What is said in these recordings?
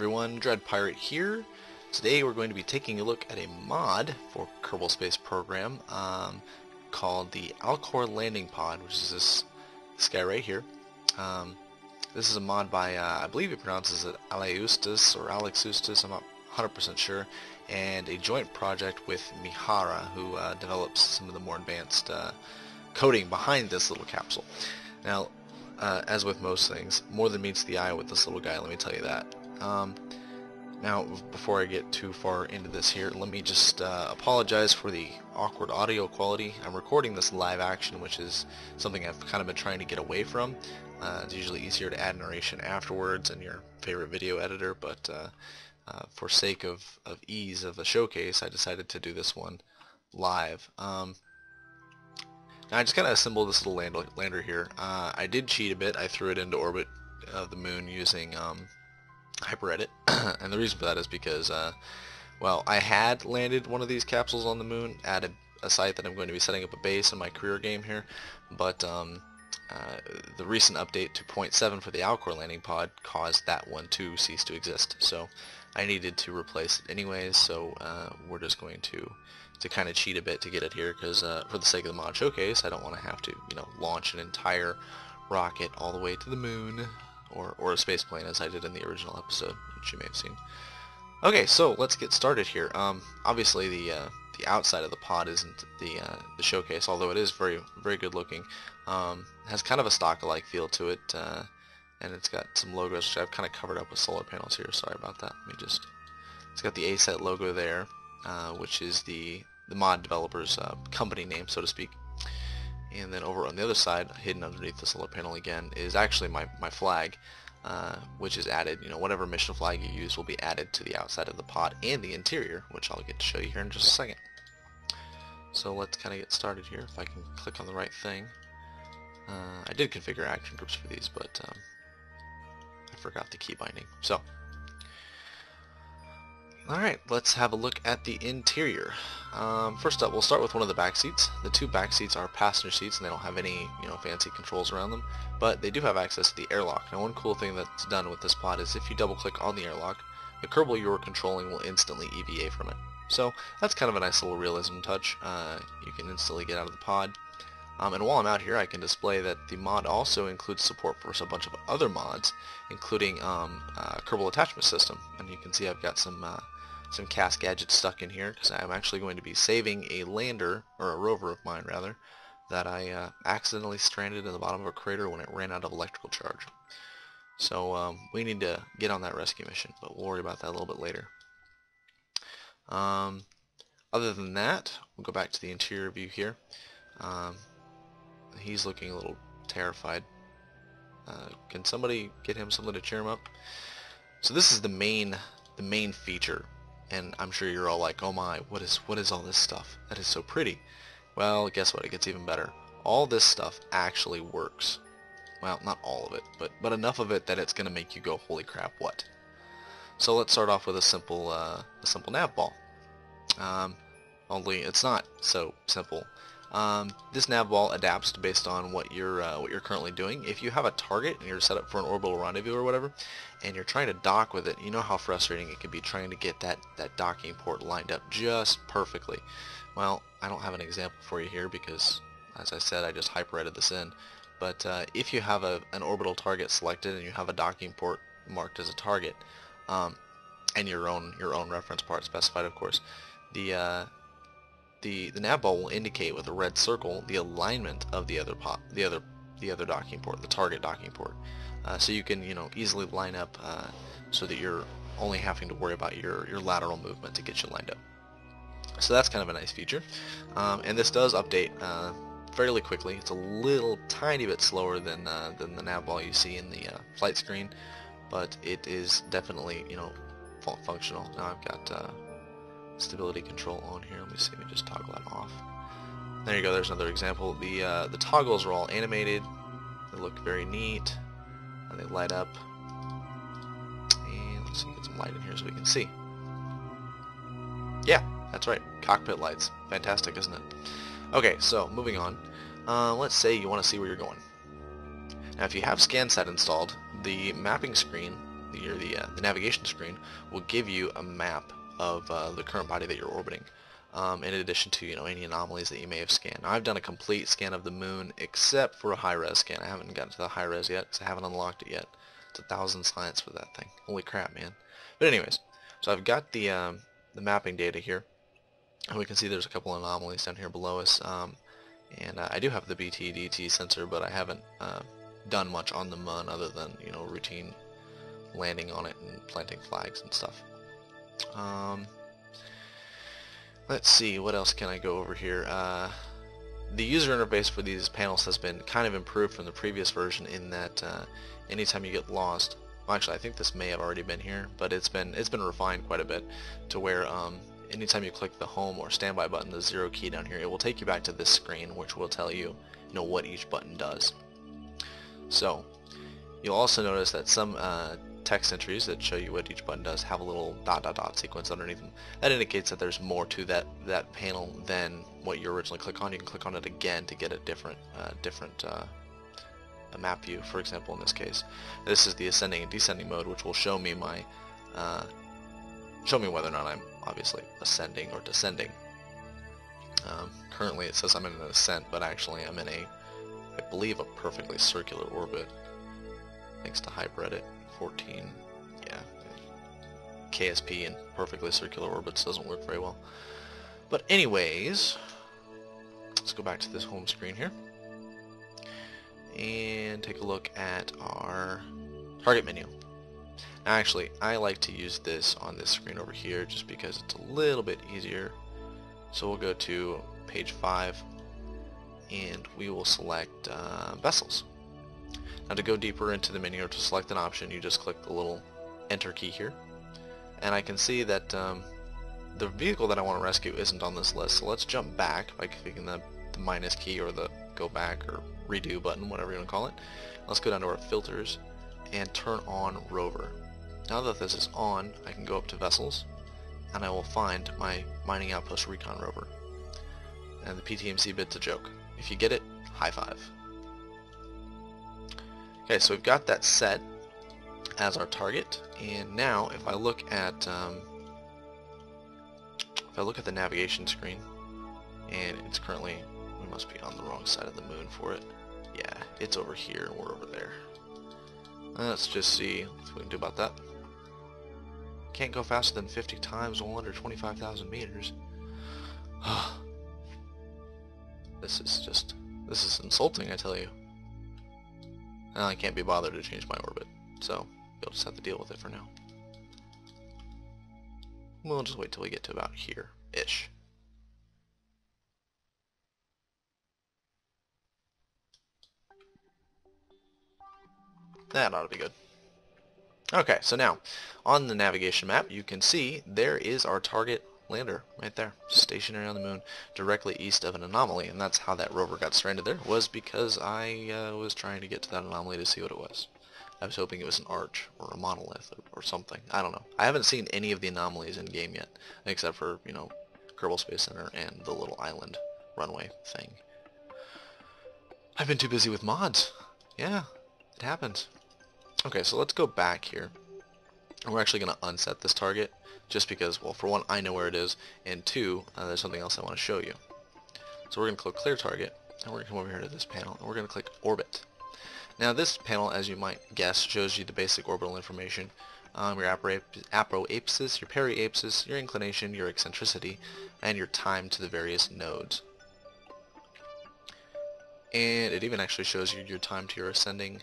everyone, Dread Pirate here. Today we're going to be taking a look at a mod for Kerbal Space Program called the Alcor Landing Pod, which is this guy right here. This is a mod by, I believe he pronounces it Alexustis or Alexustis, I'm not 100% sure, and a joint project with Mihara, who develops some of the more advanced coding behind this little capsule. Now, as with most things, more than meets the eye with this little guy, let me tell you that. Now, before I get too far into this here, let me just apologize for the awkward audio quality. I'm recording this live action, which is something I've kind of been trying to get away from. It's usually easier to add narration afterwards in your favorite video editor, but for sake of ease of the showcase, I decided to do this one live. Now I just kind of assembled this little lander here. I did cheat a bit. I threw it into orbit of the moon using HyperEdit, and the reason for that is because, well, I had landed one of these capsules on the moon at a site that I'm going to be setting up a base in my career game here, but the recent update to 0.7 for the Alcor landing pod caused that one to cease to exist. So I needed to replace it anyways, so we're just going to kind of cheat a bit to get it here, because for the sake of the mod showcase, I don't want to have to, launch an entire rocket all the way to the moon, or a space plane, as I did in the original episode, which you may have seen. Okay, so let's get started here. Obviously, the outside of the pod isn't the showcase, although it is very good looking. Has kind of a stock-alike feel to it, and it's got some logos which I've kind of covered up with solar panels here. Sorry about that. It's got the A.S.E.T logo there, which is the mod developer's company name, so to speak. And then over on the other side, hidden underneath the solar panel again, is actually my flag, which is added. Whatever mission flag you use will be added to the outside of the pod and the interior, which I'll get to show you here in just a second. So let's kind of get started here. If I can click on the right thing. I did configure action groups for these, but I forgot the key binding. So, alright, let's have a look at the interior. First up, we'll start with one of the back seats. The two back seats are passenger seats, and they don't have any, fancy controls around them, but they do have access to the airlock. Now, one cool thing that's done with this pod is if you double-click on the airlock, the Kerbal you're controlling will instantly EVA from it. So that's kind of a nice little realism touch. You can instantly get out of the pod. And while I'm out here, I can display that the mod also includes support for a bunch of other mods, including Kerbal Attachment System. And you can see I've got some CAS gadgets stuck in here, because I'm actually going to be saving a lander, or a rover of mine rather, that I accidentally stranded in the bottom of a crater when it ran out of electrical charge. So we need to get on that rescue mission, but we'll worry about that a little bit later. Other than that, we'll go back to the interior view here. He's looking a little terrified. Can somebody get him something to cheer him up? So this is the main feature, and I'm sure you're all like, oh my, what is all this stuff? That is so pretty. Well, guess what? It gets even better. All this stuff actually works. Well, not all of it, but enough of it that it's going to make you go, holy crap, what? So let's start off with a simple nav ball. Only it's not so simple. This nav ball adapts based on what you're currently doing. If you have a target and you're set up for an orbital rendezvous or whatever, and you're trying to dock with it, you know how frustrating it can be trying to get that docking port lined up just perfectly. Well, I don't have an example for you here because, as I said, I just HyperEdit this in. But if you have an orbital target selected and you have a docking port marked as a target, and your own reference part specified, of course, the nav ball will indicate with a red circle the alignment of the other docking port, the target docking port, so you can easily line up so that you're only having to worry about your lateral movement to get you lined up. So that's kind of a nice feature, and this does update fairly quickly. It's a little tiny bit slower than the nav ball you see in the flight screen, but it is definitely functional. Now I've got stability control on here. Let me see. Let me just toggle that off. There you go. There's another example. The toggles are all animated. They look very neat. And they light up. And let's see, get some light in here so we can see. Yeah, that's right. Cockpit lights. Fantastic, isn't it? Okay, so moving on. Let's say you want to see where you're going. Now, if you have ScanSat installed, the mapping screen the navigation screen will give you a map of the current body that you're orbiting, in addition to any anomalies that you may have scanned. Now, I've done a complete scan of the moon except for a high-res scan. I haven't gotten to the high-res yet because I haven't unlocked it yet. It's 1,000 science for that thing. Holy crap, man. But anyways, so I've got the mapping data here, and we can see there's a couple anomalies down here below us. And I do have the BT-DT sensor, but I haven't done much on the moon other than routine landing on it and planting flags and stuff. Let's see, what else can I go over here? The user interface for these panels has been kind of improved from the previous version in that anytime you get lost, well, actually I think this may have already been here, but it's been refined quite a bit to where anytime you click the home or standby button, the 0 key down here, it will take you back to this screen, which will tell you, what each button does. So you'll also notice that some text entries that show you what each button does have a little ... sequence underneath them. That indicates that there's more to that panel than what you originally click on. You can click on it again to get a different a map view. For example, in this case, this is the ascending and descending mode, which will show me my whether or not I'm obviously ascending or descending. Currently it says I'm in an ascent, but actually I'm in I believe a perfectly circular orbit, thanks to HyperEdit 14. Yeah, KSP and perfectly circular orbits doesn't work very well. But anyways, let's go back to this home screen here and take a look at our target menu. Now, actually, I like to use this on this screen over here just because it's a little bit easier. So we'll go to page 5 and we will select vessels. Now, to go deeper into the menu or to select an option, you just click the little enter key here, and I can see that the vehicle that I want to rescue isn't on this list. So let's jump back by clicking the minus key or the go back or redo button, whatever you want to call it. Let's go down to our filters and turn on rover. Now that this is on, I can go up to vessels and I will find my mining outpost recon rover. And the PTMC bit's a joke. If you get it, high five. Okay, so we've got that set as our target, and now if I look at the navigation screen, and it's currently, we must be on the wrong side of the moon for it. Yeah, it's over here and we're over there. Let's just see what we can do about that. Can't go faster than 50 times while under 25,000 meters. This is insulting, I tell you. I can't be bothered to change my orbit, so you'll just have to deal with it for now. We'll just wait till we get to about here-ish. That ought to be good. Okay, so now, on the navigation map, you can see there is our target lander right there, stationary on the moon, directly east of an anomaly, and that's how that rover got stranded there, was because I was trying to get to that anomaly to see what it was. I was hoping it was an arch or a monolith or something. I don't know. I haven't seen any of the anomalies in game yet, except for, Kerbal Space Center and the little island runway thing. I've been too busy with mods. Yeah, it happens. Okay, so let's go back here. And we're actually going to unset this target, just because, well, for one, I know where it is, and two, there's something else I want to show you. So we're going to click Clear Target, and we're going to come over here to this panel, and we're going to click Orbit. Now this panel, as you might guess, shows you the basic orbital information, your apoapsis, your periapsis, your inclination, your eccentricity, and your time to the various nodes. And it even actually shows you your time to your ascending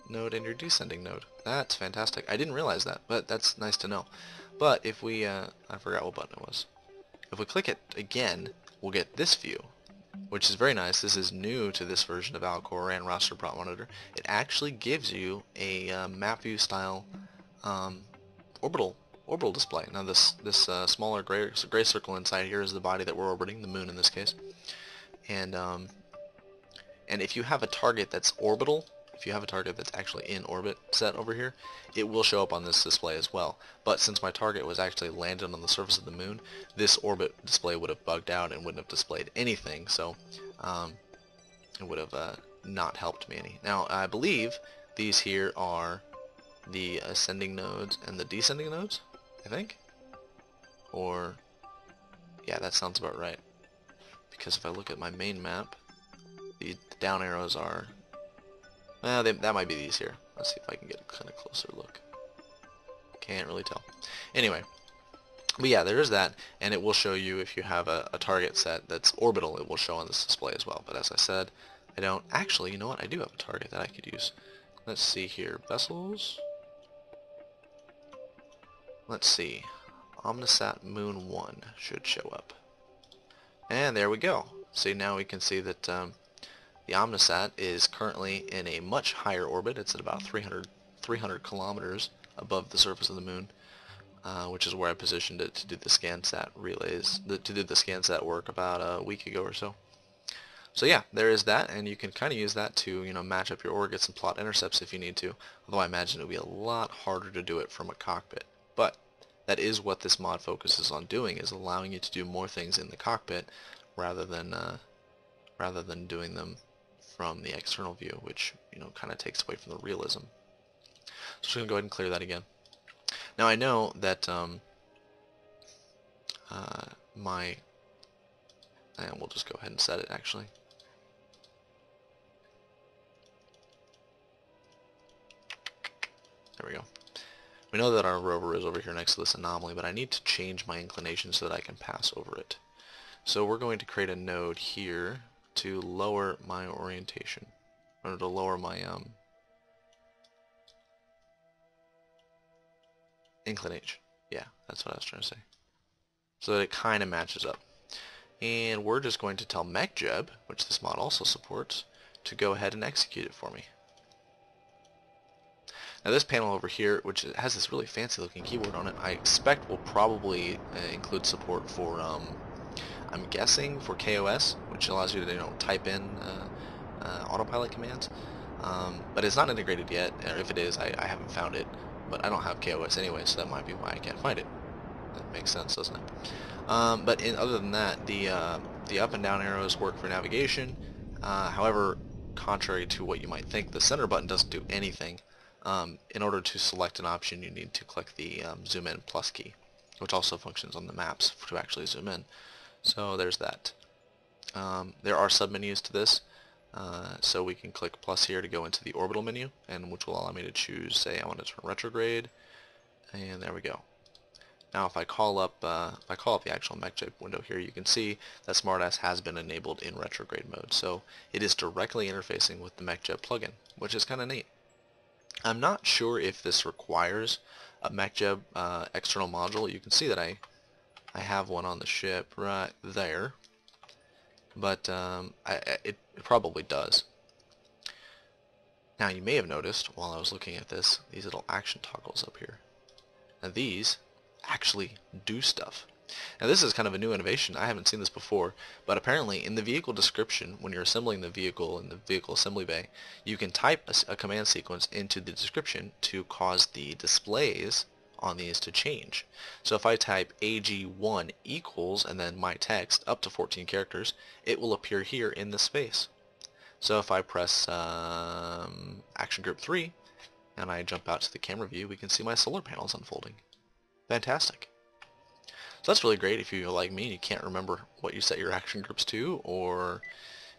node and your descending node. That's fantastic. I didn't realize that, but that's nice to know. But if we, I forgot what button it was. If we click it again, we'll get this view, which is very nice. This is new to this version of Alcor and RasterPropMonitor. It actually gives you a map view style orbital display. Now this smaller gray circle inside here is the body that we're orbiting, the moon in this case. And if you have a target that's orbital, if you have a target that's actually in orbit set over here, it will show up on this display as well. But since my target was actually landed on the surface of the moon, this orbit display would have bugged out and wouldn't have displayed anything, so it would have not helped me any. Now, I believe these here are the ascending nodes and the descending nodes, I think. Or, yeah, that sounds about right. Because if I look at my main map, the down arrows are, well, that might be these here. Let's see if I can get a kind of closer look. Can't really tell. Anyway, but yeah, there is that, and it will show you if you have a target set that's orbital, it will show on this display as well. But as I said, I don't actually, you know what, I do have a target that I could use. Let's see here, vessels. Let's see, Omnisat Moon 1 should show up. And there we go. See, now we can see that the Omnisat is currently in a much higher orbit. It's at about 300 kilometers above the surface of the moon, which is where I positioned it to do the ScanSat relays, to do the ScanSat work about a week ago or so. So yeah, there is that, and you can kind of use that to, you know, match up your orbits and plot intercepts if you need to. Although I imagine it would be a lot harder to do it from a cockpit. But that is what this mod focuses on doing, is allowing you to do more things in the cockpit rather than doing them from the external view, which, you know, kind of takes away from the realism. So I'm going to go ahead and clear that again. Now I know that and we'll just go ahead and set it actually. There we go. We know that our rover is over here next to this anomaly, but I need to change my inclination so that I can pass over it. So we're going to create a node here to lower my orientation, or to lower my inclination. Yeah, that's what I was trying to say. So that it kind of matches up. And we're just going to tell Mechjeb, which this mod also supports, to go ahead and execute it for me. Now this panel over here, which has this really fancy looking keyboard on it, I expect will probably include support for, I'm guessing, for KOS, which allows you to, you know, type in autopilot commands. But it's not integrated yet, or if it is, I haven't found it. But I don't have KOS anyway, so that might be why I can't find it. That makes sense, doesn't it? But other than that, the up and down arrows work for navigation. However, contrary to what you might think, the center button doesn't do anything. In order to select an option, you need to click the zoom in plus key, which also functions on the maps to actually zoom in. So there's that. There are submenus to this, so we can click plus here to go into the orbital menu, and which will allow me to choose, say, I want to turn retrograde, and there we go. Now if I call up the actual Mechjeb window here, you can see that SmartAss has been enabled in retrograde mode, so it is directly interfacing with the Mechjeb plugin, which is kind of neat. I'm not sure if this requires a Mechjeb external module. You can see that I have one on the ship right there, but it probably does. Now you may have noticed while I was looking at this, these little action toggles up here. Now these actually do stuff. Now this is kind of a new innovation. I haven't seen this before, but apparently in the vehicle description, when you're assembling the vehicle in the vehicle assembly bay, you can type a command sequence into the description to cause the displays on these to change. So if I type AG1 equals and then my text up to 14 characters, it will appear here in this space. So if I press action group 3 and I jump out to the camera view, we can see my solar panels unfolding. Fantastic. So that's really great if you're like me and you can't remember what you set your action groups to, or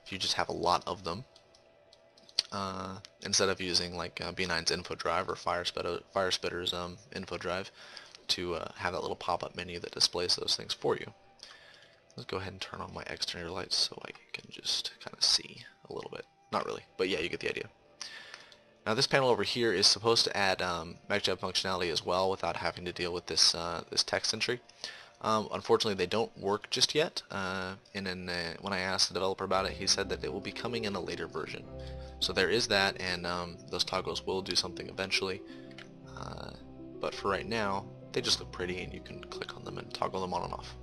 if you just have a lot of them. Instead of using like B9's info drive or Firespitter's info drive to have that little pop-up menu that displays those things for you. Let's go ahead and turn on my exterior lights so I can just kind of see a little bit. Not really, but yeah, you get the idea. Now this panel over here is supposed to add Mechjeb functionality as well without having to deal with this this text entry. Unfortunately, they don't work just yet. When I asked the developer about it, he said that it will be coming in a later version. So there is that, and those toggles will do something eventually. But for right now, they just look pretty, and you can click on them and toggle them on and off.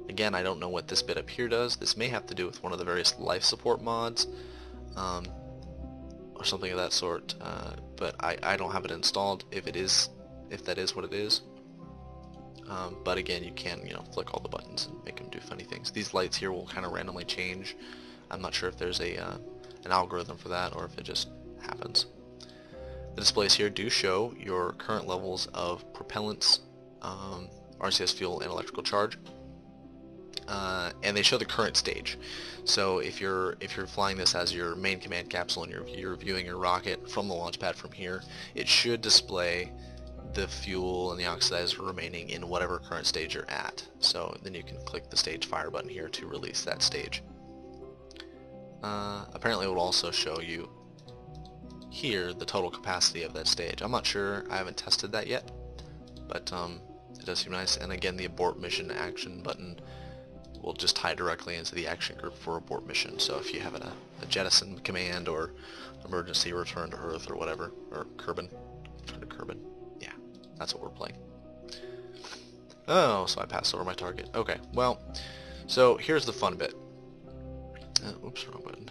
Again, I don't know what this bit up here does. This may have to do with one of the various life support mods, or something of that sort. But I don't have it installed. If that is what it is. But again, you can, flick all the buttons and make them do funny things. These lights here will kind of randomly change. I'm not sure if there's an algorithm for that or if it just happens. The displays here do show your current levels of propellants, RCS fuel, and electrical charge, and they show the current stage. So if you're flying this as your main command capsule and you're viewing your rocket from the launch pad from here, it should display the fuel and the oxidizer remaining in whatever current stage you're at. So then you can click the stage fire button here to release that stage. Apparently it will also show you here the total capacity of that stage. I'm not sure, I haven't tested that yet, but it does seem nice. And again, the abort mission action button will just tie directly into the action group for abort mission. So if you have a jettison command or emergency return to Earth or whatever, or Kerbin, return to Kerbin, yeah, that's what we're playing. Oh, so I passed over my target. Okay, well, so here's the fun bit. Oops, wrong button.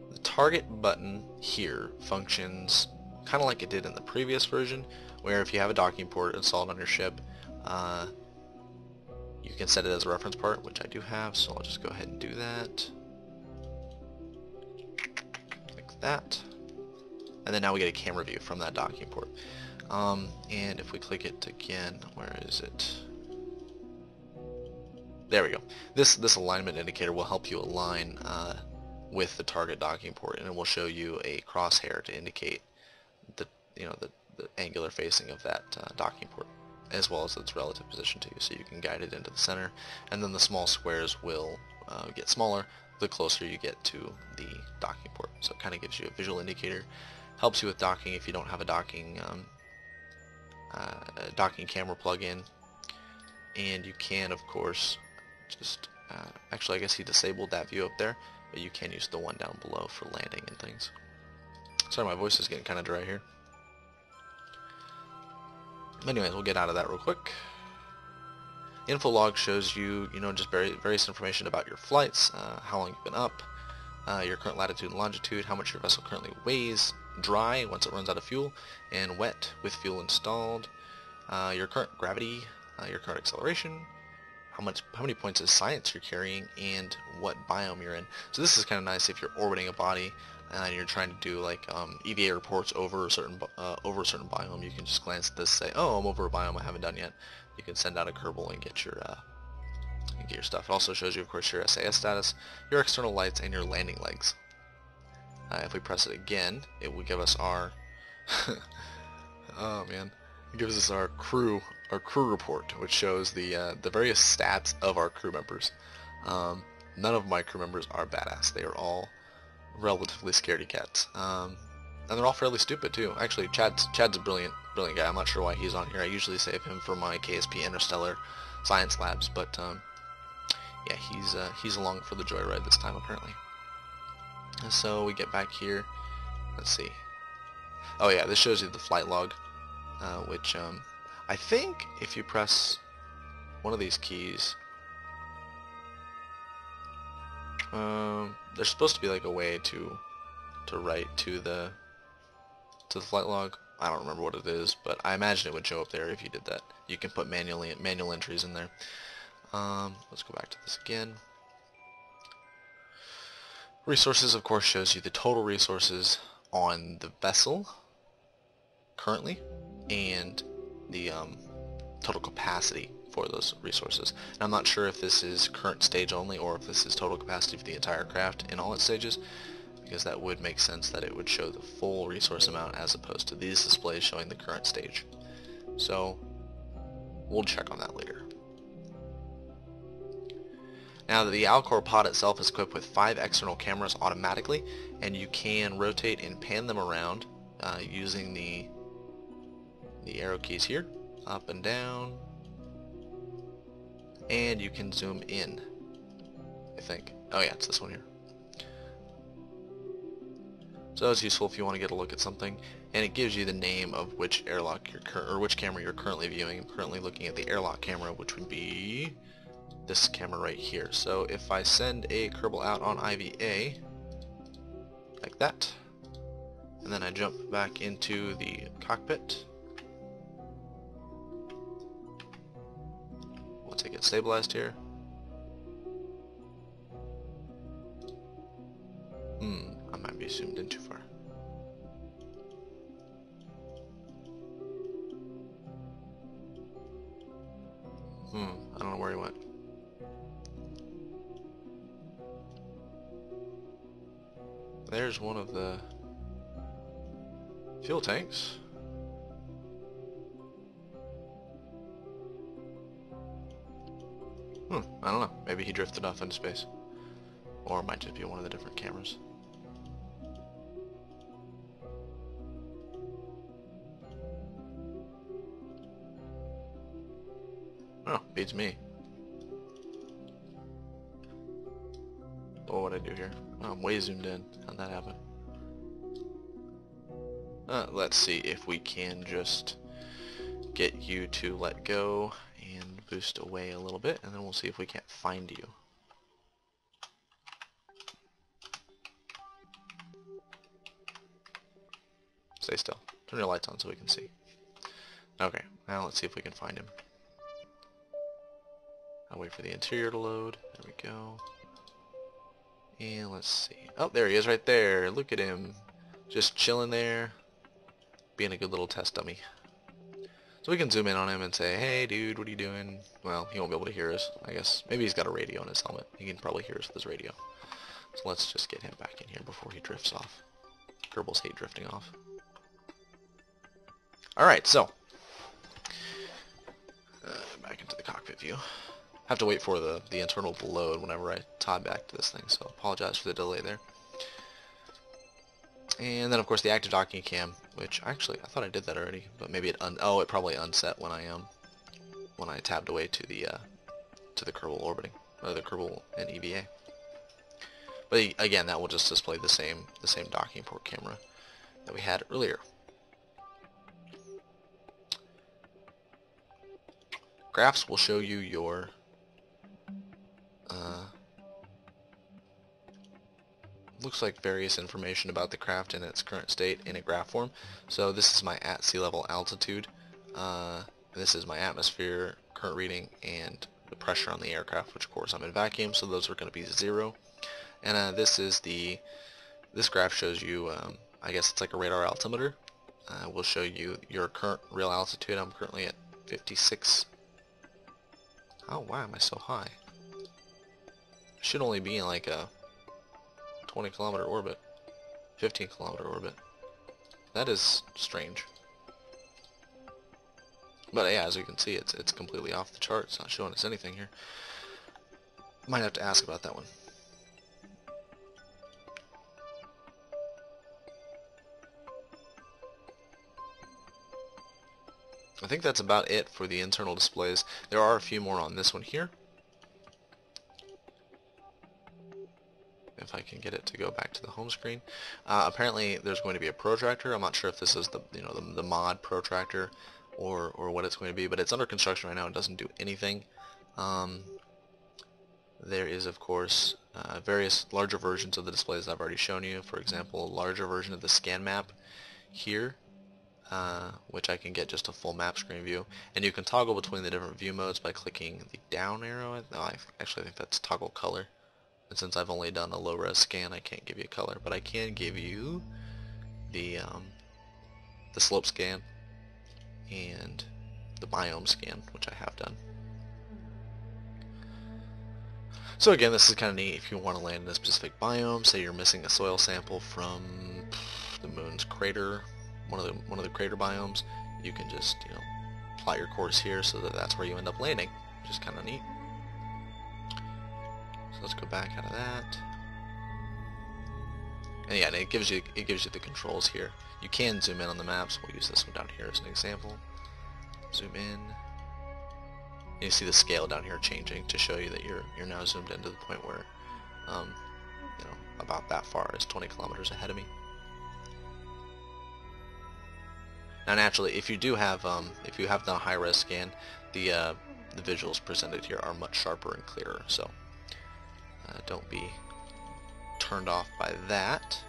The target button here functions kind of like it did in the previous version, where if you have a docking port installed on your ship, you can set it as a reference part, which I do have, so I'll just go ahead and do that. Like that. And then now we get a camera view from that docking port. And if we click it again, where is it? There we go. This alignment indicator will help you align with the target docking port, and it will show you a crosshair to indicate the angular facing of that docking port, as well as its relative position to you, so you can guide it into the center. And then the small squares will get smaller the closer you get to the docking port. So it kind of gives you a visual indicator, helps you with docking if you don't have a docking camera plug-in. And you can, of course, just actually I guess he disabled that view up there, but you can use the one down below for landing and things. Sorry, my voice is getting kind of dry here. Anyways, we'll get out of that real quick. Info log shows you, just various information about your flights, how long you've been up, your current latitude and longitude, how much your vessel currently weighs, dry once it runs out of fuel, and wet with fuel installed, your current gravity, your current acceleration, how many points of science you're carrying, and what biome you're in. So this is kind of nice if you're orbiting a body and you're trying to do like EVA reports over a certain biome. You can just glance at this, say, oh, I'm over a biome I haven't done yet. You can send out a Kerbal and get your stuff. It also shows you, of course, your SAS status, your external lights, and your landing legs. If we press it again, it will give us our oh man, it gives us our crew report, which shows the various stats of our crew members. None of my crew members are badass. They are all relatively scaredy cats, and they're all fairly stupid too. Actually, Chad's a brilliant guy. I'm not sure why he's on here. I usually save him for my KSP Interstellar Science Labs, but yeah, he's along for the joyride this time apparently. And so we get back here. Let's see. Oh yeah, this shows you the flight log, which I think if you press one of these keys, there's supposed to be like a way to write to the flight log. I don't remember what it is, but I imagine it would show up there if you did that. You can put manual entries in there. Let's go back to this again. Resources, of course, shows you the total resources on the vessel currently, and the total capacity for those resources. And I'm not sure if this is current stage only or if this is total capacity for the entire craft in all its stages, because that would make sense that it would show the full resource amount as opposed to these displays showing the current stage. So we'll check on that later. Now, the Alcor pod itself is equipped with 5 external cameras automatically, and you can rotate and pan them around using the arrow keys here, up and down, and you can zoom in, I think. Oh yeah, it's this one here. So it's useful if you want to get a look at something, and it gives you the name of which airlock which camera you're currently viewing. I'm currently looking at the airlock camera, which would be this camera right here. So if I send a Kerbal out on IVA, like that, and then I jump back into the cockpit, once I get stabilized here, I might be zoomed in too far. I don't know where he went. There's one of the fuel tanks. I don't know. Maybe he drifted off into space. Or it might just be one of the different cameras. Oh, beats me. What would I do here? Oh, I'm way zoomed in. How'd that happen? Let's see if we can just get you to let go and boost away a little bit, and then we'll see if we can't find you. Stay still. Turn your lights on so we can see. Okay, now let's see if we can find him. I'll wait for the interior to load. There we go. And let's see. Oh, there he is right there. Look at him. Just chilling there. Being a good little test dummy. So we can zoom in on him and say, hey dude, what are you doing? Well, he won't be able to hear us, I guess. Maybe he's got a radio on his helmet. He can probably hear us with his radio. So let's just get him back in here before he drifts off. Kerbals hate drifting off. Alright, so. Back into the cockpit view. Have to wait for the internal to load whenever I tie back to this thing, so apologize for the delay there. And then of course the active docking cam, which actually I thought I did that already, but maybe it it probably unset when I tabbed away to the Kerbal orbiting, or the Kerbal and EVA. But again, that will just display the same docking port camera that we had earlier. Graphs will show you your looks like various information about the craft in its current state in a graph form. So this is my at sea level altitude, this is my atmosphere current reading, and the pressure on the aircraft, which of course I'm in vacuum, so those are going to be 0. And this graph shows you, I guess it's like a radar altimeter. Will show you your current real altitude. I'm currently at 56. Oh, why am I so high? I should only be in like a 20-kilometer orbit, 15-kilometer orbit. That is strange. But yeah, as you can see, it's completely off the chart. It's not showing us anything here. Might have to ask about that one. I think that's about it for the internal displays. There are a few more on this one here. If I can get it to go back to the home screen. Apparently there's going to be a protractor. I'm not sure if this is the mod protractor or what it's going to be, but it's under construction right now. It doesn't do anything. There is of course various larger versions of the displays I've already shown you. For example, a larger version of the scan map here, which I can get just a full map screen view, and you can toggle between the different view modes by clicking the down arrow. No, I actually think that's toggle color. And since I've only done a low-res scan, I can't give you a color, but I can give you the slope scan and the biome scan, which I have done. So again, this is kind of neat if you want to land in a specific biome. Say you're missing a soil sample from the moon's crater, one of the crater biomes. You can just plot your course here so that that's where you end up landing, which is kind of neat. So let's go back out of that. And yeah, and it gives you the controls here. You can zoom in on the maps. We'll use this one down here as an example. Zoom in. And you see the scale down here changing to show you that you're now zoomed in to the point where about that far is 20 kilometers ahead of me. Now naturally, if you do have done a high-res scan, the visuals presented here are much sharper and clearer. So don't be turned off by that.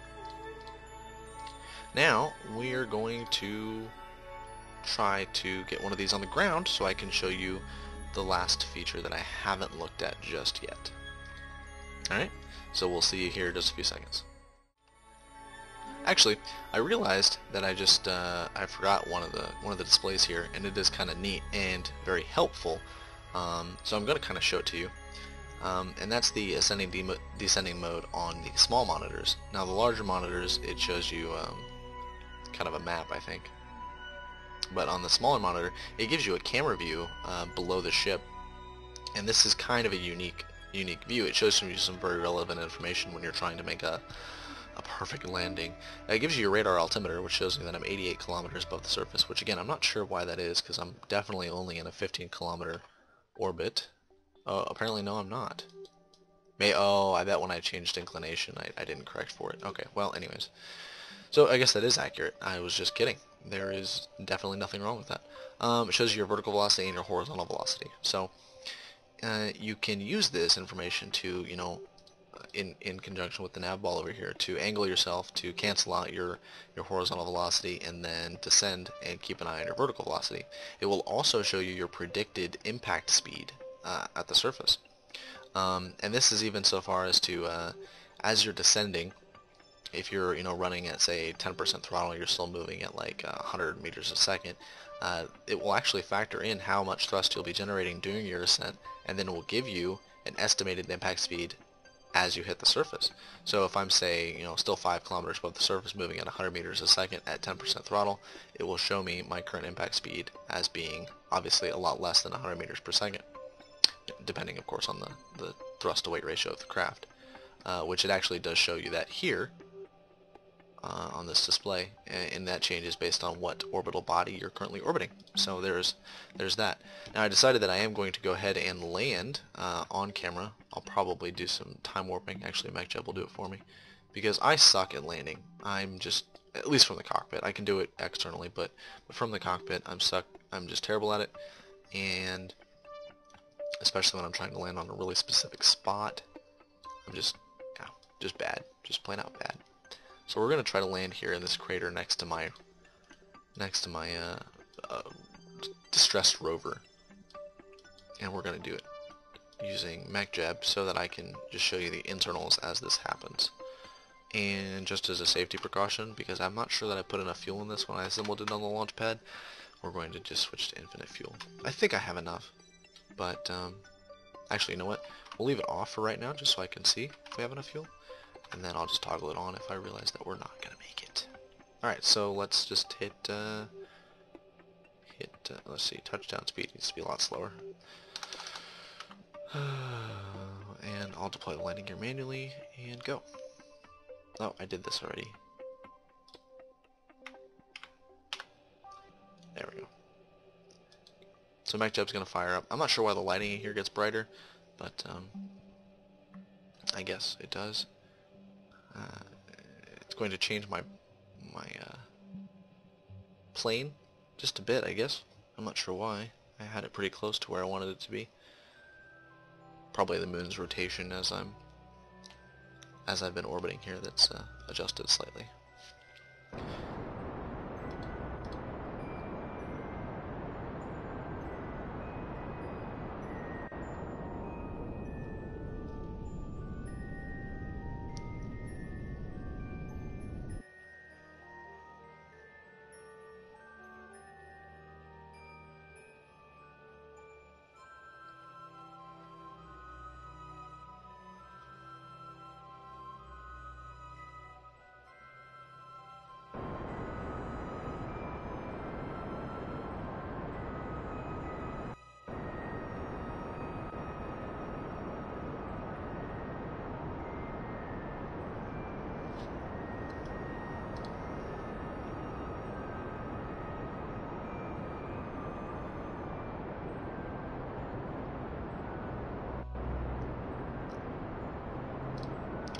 Now we are going to try to get one of these on the ground so I can show you the last feature that I haven't looked at just yet. Alright, so we'll see you here in just a few seconds. Actually, I realized that I forgot one of the displays here, and it is kind of neat and very helpful. So I'm going to kind of show it to you. And that's the ascending descending mode on the small monitors. Now the larger monitors, it shows you kind of a map, I think. But on the smaller monitor, it gives you a camera view below the ship, and this is kind of a unique view. It shows you some very relevant information when you're trying to make a perfect landing. It gives you your radar altimeter, which shows me that I'm 88 kilometers above the surface, which again, I'm not sure why that is, because I'm definitely only in a 15-kilometer orbit. Oh, apparently no, I'm not. Oh, I bet when I changed inclination, I didn't correct for it. Okay, well, anyways. So I guess that is accurate. I was just kidding. There is definitely nothing wrong with that. It shows you your vertical velocity and your horizontal velocity. So you can use this information to, you know, in conjunction with the nav ball over here, to angle yourself to cancel out your horizontal velocity and then descend and keep an eye on your vertical velocity. It will also show you your predicted impact speed at the surface. And this is even so far as to, as you're descending, if you're, you know, running at say 10% throttle, you're still moving at like 100 meters a second. It will actually factor in how much thrust you'll be generating during your ascent, and then it will give you an estimated impact speed as you hit the surface. So if I'm, say, you know, still 5 kilometers above the surface, moving at 100 meters a second at 10% throttle, it will show me my current impact speed as being obviously a lot less than 100 meters per second, depending of course on the thrust to weight ratio of the craft, which it actually does show you that here on this display, and that changes based on what orbital body you're currently orbiting. So there's that. Now I decided that I am going to go ahead and land on camera. I'll probably do some time warping. Actually, Mechjeb will do it for me, because I suck at landing. I'm just, at least from the cockpit. I can do it externally, but from the cockpit, I'm just terrible at it, and especially when I'm trying to land on a really specific spot, I'm just bad, just plain out bad. So we're going to try to land here in this crater next to my distressed rover, and we're going to do it using Mechjeb so that I can just show you the internals as this happens. And just as a safety precaution, because I'm not sure that I put enough fuel in this when I assembled it on the launch pad, we're going to just switch to infinite fuel. I think I have enough, but actually, you know what? We'll leave it off for right now just so I can see if we have enough fuel. And then I'll just toggle it on if I realize that we're not going to make it. Alright, so let's just hit, let's see, touchdown speed needs to be a lot slower. And I'll deploy the landing gear manually, and go. Oh, I did this already. There we go. So Mechjeb's going to fire up. I'm not sure why the lighting in here gets brighter, but I guess it does. It's going to change my plane just a bit, I guess. I'm not sure why. I had it pretty close to where I wanted it to be. Probably the moon's rotation as I've been orbiting here that's adjusted slightly.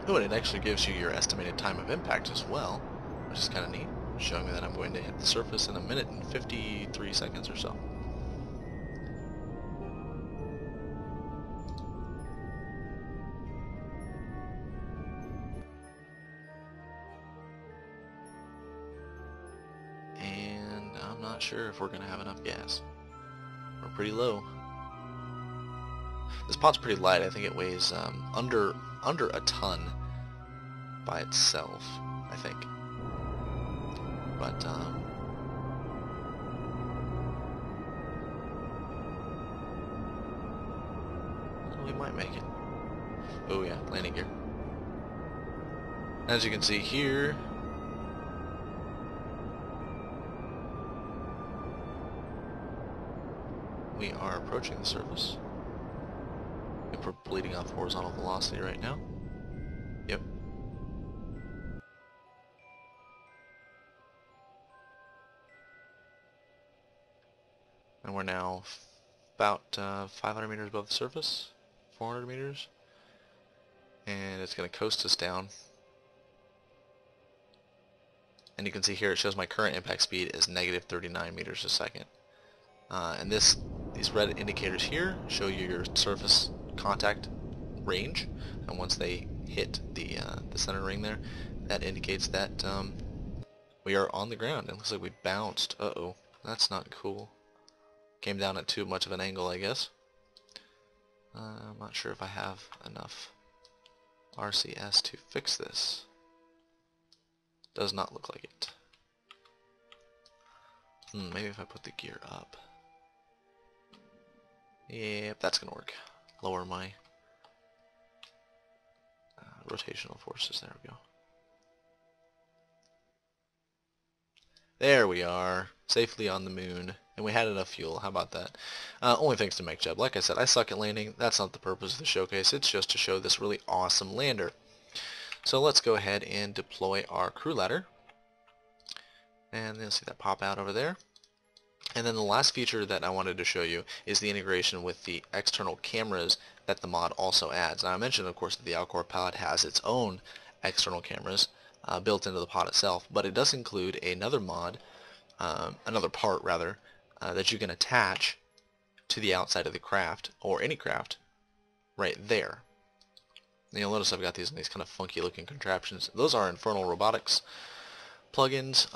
Oh, and it actually gives you your estimated time of impact as well, which is kind of neat, showing me that I'm going to hit the surface in 1 minute and 53 seconds or so. And I'm not sure if we're going to have enough gas. We're pretty low. This pod's pretty light. I think it weighs under a ton by itself, I think. But I'm we might make it. Oh yeah, landing gear. As you can see here, we are approaching the surface. If we're bleeding off horizontal velocity right now. Yep. And we're now about 500 meters above the surface, 400 meters, and it's going to coast us down. And you can see here it shows my current impact speed is negative 39 meters a second. And these red indicators here show you your surface contact range, and once they hit the center ring there, that indicates that we are on the ground. It looks like we bounced. Uh-oh, that's not cool. Came down at too much of an angle, I guess. I'm not sure if I have enough RCS to fix this. Does not look like it. Maybe if I put the gear up. Yep, that's gonna work. Lower my rotational forces. There we go. There we are, safely on the moon, and we had enough fuel. How about that? Only thanks to Mechjeb. Like I said, I suck at landing. That's not the purpose of the showcase. It's just to show this really awesome lander. So let's go ahead and deploy our crew ladder, and you'll see that pop out over there. And then the last feature that I wanted to show you is the integration with the external cameras that the mod also adds. Now I mentioned, of course, that the Alcor pod has its own external cameras built into the pod itself, but it does include another mod, another part rather, that you can attach to the outside of the craft, or any craft, right there. And you'll notice I've got these kind of funky looking contraptions. Those are Infernal Robotics plugins.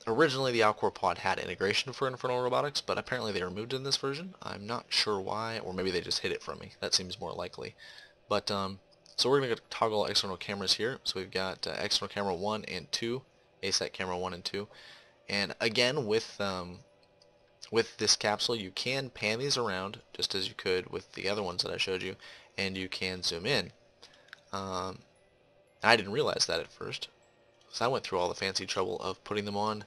Originally the Alcor pod had integration for Infernal Robotics, but apparently they removed it in this version. I'm not sure why, or maybe they just hid it from me. That seems more likely. But so we're going to toggle external cameras here. So we've got external camera 1 and 2, A.S.E.T camera 1 and 2. And again, with this capsule, you can pan these around just as you could with the other ones that I showed you, and you can zoom in. I didn't realize that at first, so I went through all the fancy trouble of putting them on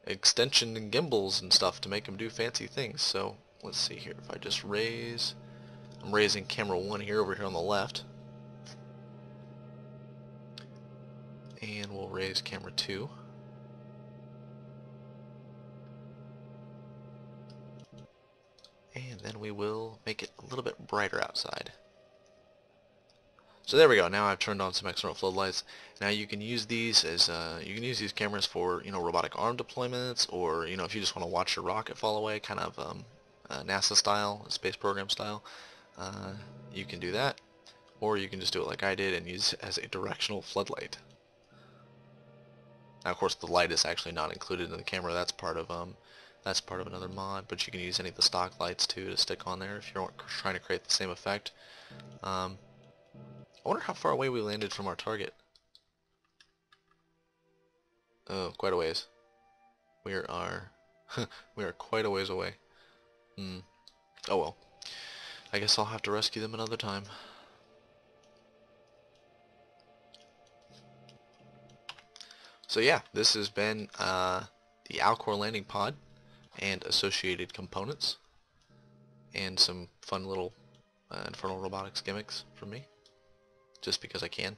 extension and gimbals and stuff to make them do fancy things. So let's see here. If I just raise, I'm raising camera 1 here over here on the left, and we'll raise camera 2. And then we will make it a little bit brighter outside. So there we go. Now I've turned on some external floodlights. Now you can use these as you can use these cameras for robotic arm deployments, or if you just want to watch your rocket fall away, kind of NASA style, space program style. You can do that, or you can just do it like I did and use it as a directional floodlight. Now of course the light is actually not included in the camera. That's part of another mod, but you can use any of the stock lights too to stick on there if you're trying to create the same effect. I wonder how far away we landed from our target. Oh, quite a ways. We are we are quite a ways away. Oh well. I guess I'll have to rescue them another time. So yeah, this has been the Alcor landing pod and associated components, and some fun little Infernal Robotics gimmicks from me, just because I can.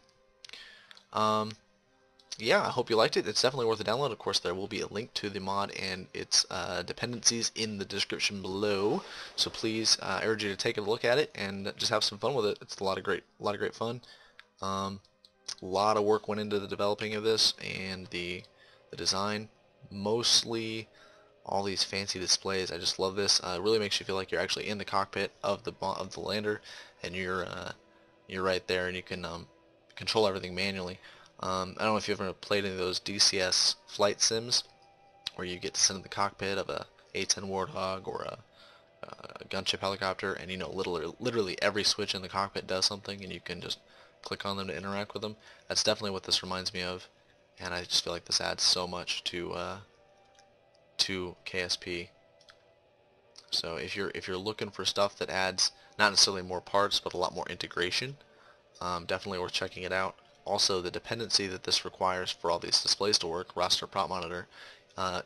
Yeah, I hope you liked it. It's definitely worth a download. Of course, there will be a link to the mod and its dependencies in the description below. So please, I urge you to take a look at it and just have some fun with it. It's a lot of great fun. A lot of work went into the developing of this and the design. Mostly all these fancy displays. I just love this. It really makes you feel like you're actually in the cockpit of the lander, and you're right there, and you can control everything manually. I don't know if you've ever played any of those DCS flight sims where you get to sit in the cockpit of a A-10 Warthog or a gunship helicopter, and literally every switch in the cockpit does something, and you can just click on them to interact with them. That's definitely what this reminds me of, and I just feel like this adds so much to KSP. So if you're looking for stuff that adds not necessarily more parts but a lot more integration, definitely worth checking it out. Also, the dependency that this requires for all these displays to work, RasterPropMonitor,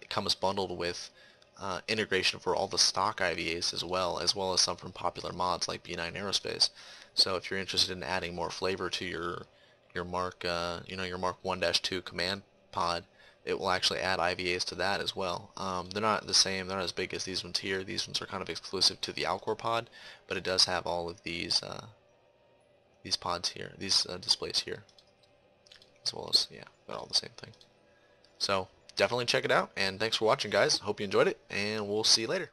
it comes bundled with integration for all the stock IVAs as well as some from popular mods like B9 Aerospace. So if you're interested in adding more flavor to your Mark your Mark 1-2 command pod, it will actually add IVAs to that as well. They're not the same, they're not as big as these ones here. These ones are kind of exclusive to the Alcor pod, but it does have all of these pods here, these displays here, as well as, yeah, they're all the same thing. So definitely check it out, and thanks for watching, guys. Hope you enjoyed it, and we'll see you later.